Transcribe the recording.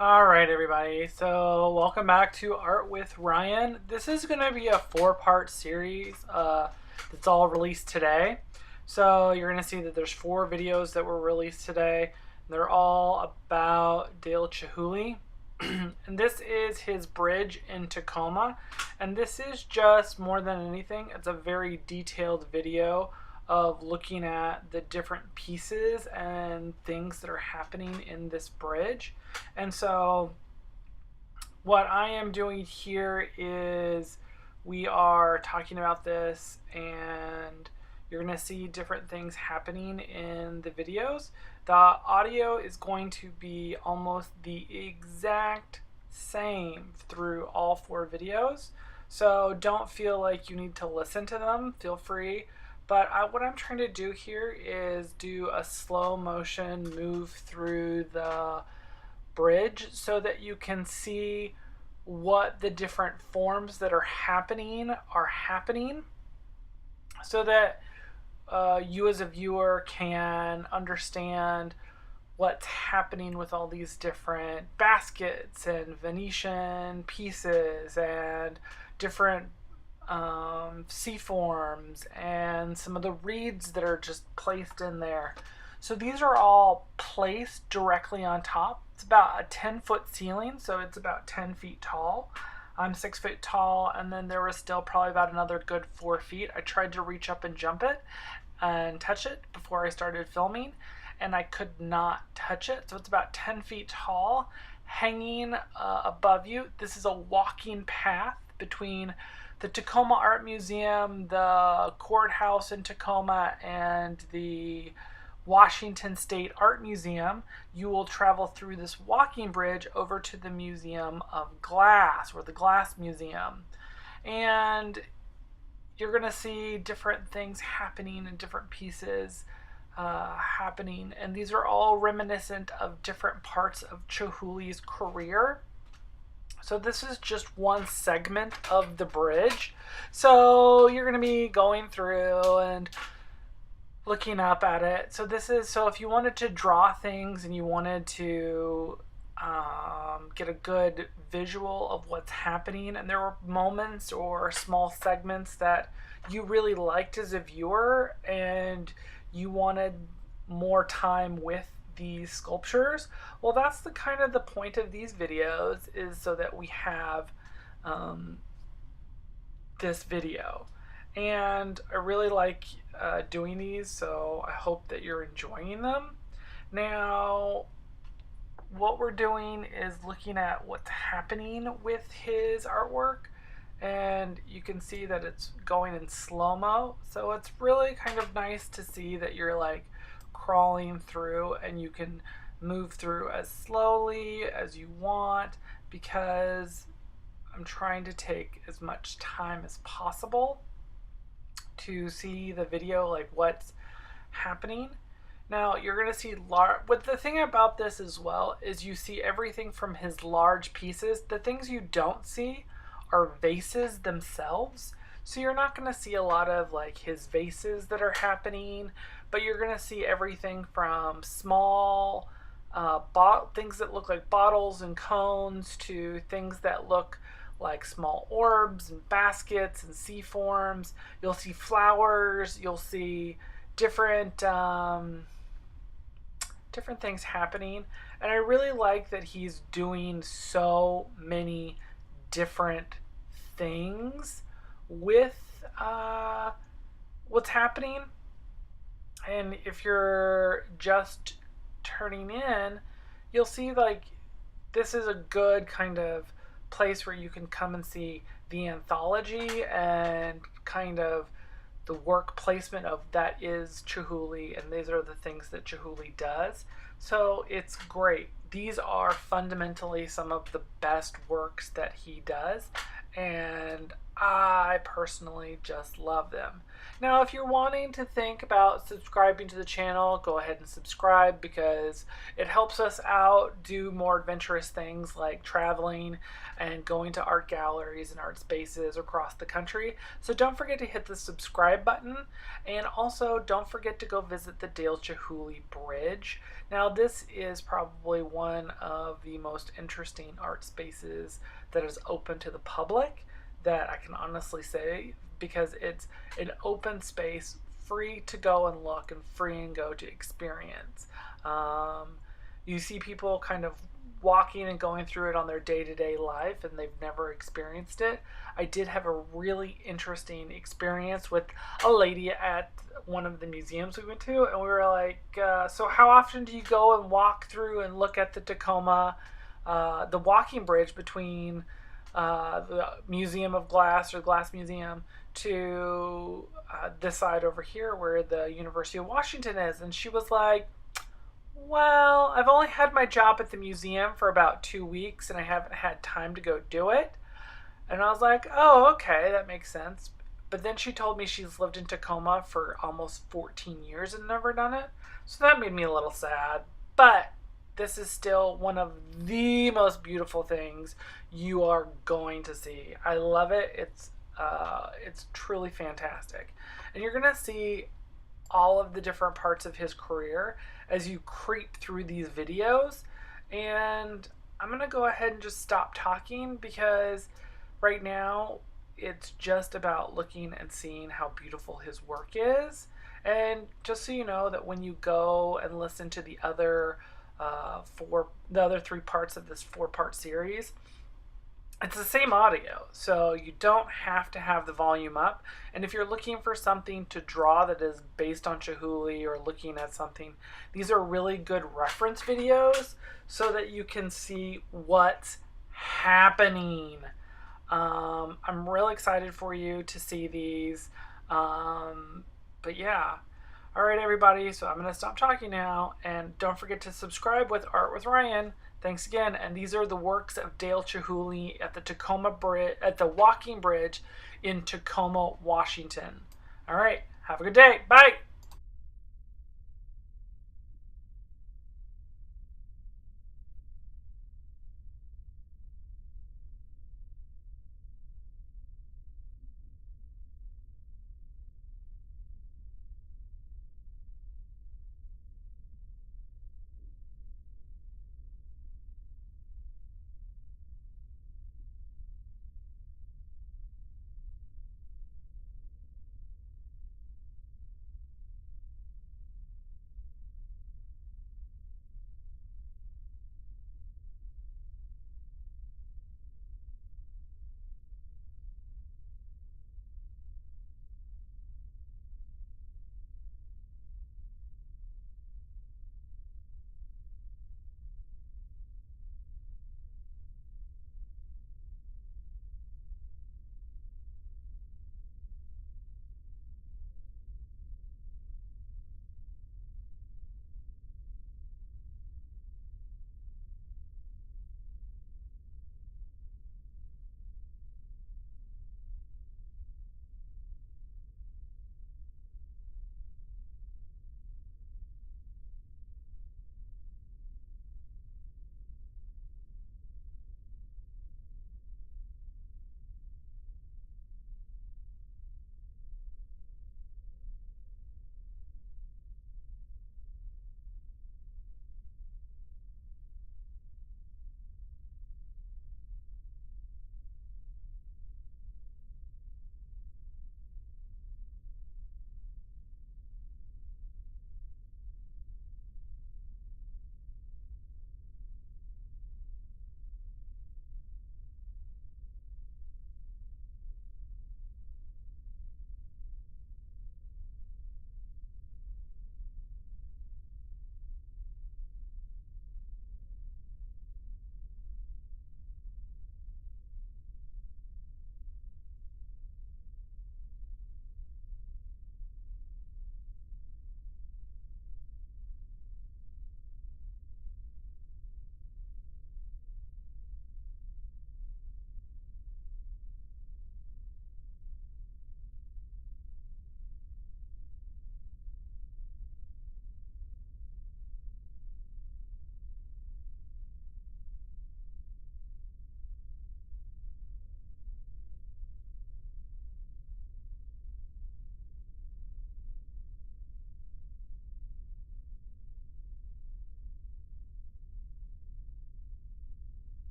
All right, everybody. So, welcome back to Art with Ryan. This is going to be a four-part series that's all released today. So, you're going to see that there's four videos that were released today. They're all about Dale Chihuly. And this is his bridge in Tacoma. And this is just more than anything, it's a very detailed video of looking at the different pieces and things that are happening in this bridge. And so what I am doing here is we are talking about this, and you're going to see different things happening in the videos. The audio is going to be almost the exact same through all four videos. So don't feel like you need to listen to them. Feel free. But what I'm trying to do here is do a slow motion move through the bridge so that you can see what the different forms that are happening so that you as a viewer can understand what's happening with all these different baskets and Venetian pieces and different C forms and some of the reeds that are just placed in there. So these are all placed directly on top. It's about a 10-foot ceiling, so it's about 10 feet tall. I'm 6 foot tall, and then there was still probably about another good 4 feet. I tried to reach up and jump it and touch it before I started filming, and I could not touch it. So it's about 10 feet tall, hanging above you. This is a walking path between the Tacoma Art Museum, the courthouse in Tacoma, and the Washington State Art Museum. You will travel through this walking bridge over to the Museum of Glass, or the Glass Museum. And you're going to see different things happening in different pieces happening. And these are all reminiscent of different parts of Chihuly's career. So this is just one segment of the bridge. So you're going to be going through and looking up at it. So if you wanted to draw things and you wanted to get a good visual of what's happening, and there were moments or small segments that you really liked as a viewer and you wanted more time with these sculptures, well, that's the kind of the point of these videos, is so that we have this video. And I really like doing these, so I hope that you're enjoying them. Now, what we're doing is looking at what's happening with his artwork, and you can see that it's going in slow-mo, so it's really kind of nice to see that you're like crawling through, and you can move through as slowly as you want, because I'm trying to take as much time as possible to see the video, like what's happening. Now you're going to see what the thing about this as well is you see everything from his large pieces. The things you don't see are vases themselves. So you're not going to see a lot of like his vases that are happening, but you're going to see everything from small things that look like bottles and cones to things that look like small orbs and baskets and C forms. You'll see flowers. You'll see different things happening. And I really like that he's doing so many different things with what's happening. And if you're just turning in, you'll see like this is a good kind of place where you can come and see the anthology and kind of the work placement of that is Chihuly, and these are the things that Chihuly does. So it's great. These are fundamentally some of the best works that he does, and I personally just love them. Now, if you're wanting to think about subscribing to the channel, go ahead and subscribe, because it helps us out do more adventurous things like traveling and going to art galleries and art spaces across the country. So don't forget to hit the subscribe button, and also don't forget to go visit the Dale Chihuly Bridge. Now, this is probably one of the most interesting art spaces that is open to the public that I can honestly say, because it's an open space, free to go and look and free and go to experience. You see people kind of walking and going through it on their day-to-day life, and they've never experienced it. I did have a really interesting experience with a lady at one of the museums we went to, and we were like, so how often do you go and walk through and look at the Tacoma, the walking bridge between the Museum of Glass or Glass Museum to this side over here where the University of Washington is? And she was like, well, I've only had my job at the museum for about 2 weeks and I haven't had time to go do it. And I was like, oh, okay, that makes sense. But then she told me she's lived in Tacoma for almost 14 years and never done it. So that made me a little sad. But this is still one of the most beautiful things you are going to see. I love it. It's truly fantastic. And you're going to see all of the different parts of his career as you creep through these videos. And I'm going to go ahead and just stop talking, because right now it's just about looking and seeing how beautiful his work is. And just so you know that when you go and listen to the other three parts of this 4-part series, it's the same audio, so you don't have to have the volume up. And if you're looking for something to draw that is based on Chihuly, or looking at something, these are really good reference videos so that you can see what's happening. I'm really excited for you to see these. But yeah. All right, everybody. So I'm going to stop talking now. And don't forget to subscribe with Art with Ryan. Thanks again. And these are the works of Dale Chihuly at the Tacoma Bridge, at the walking bridge in Tacoma, Washington. All right. Have a good day. Bye.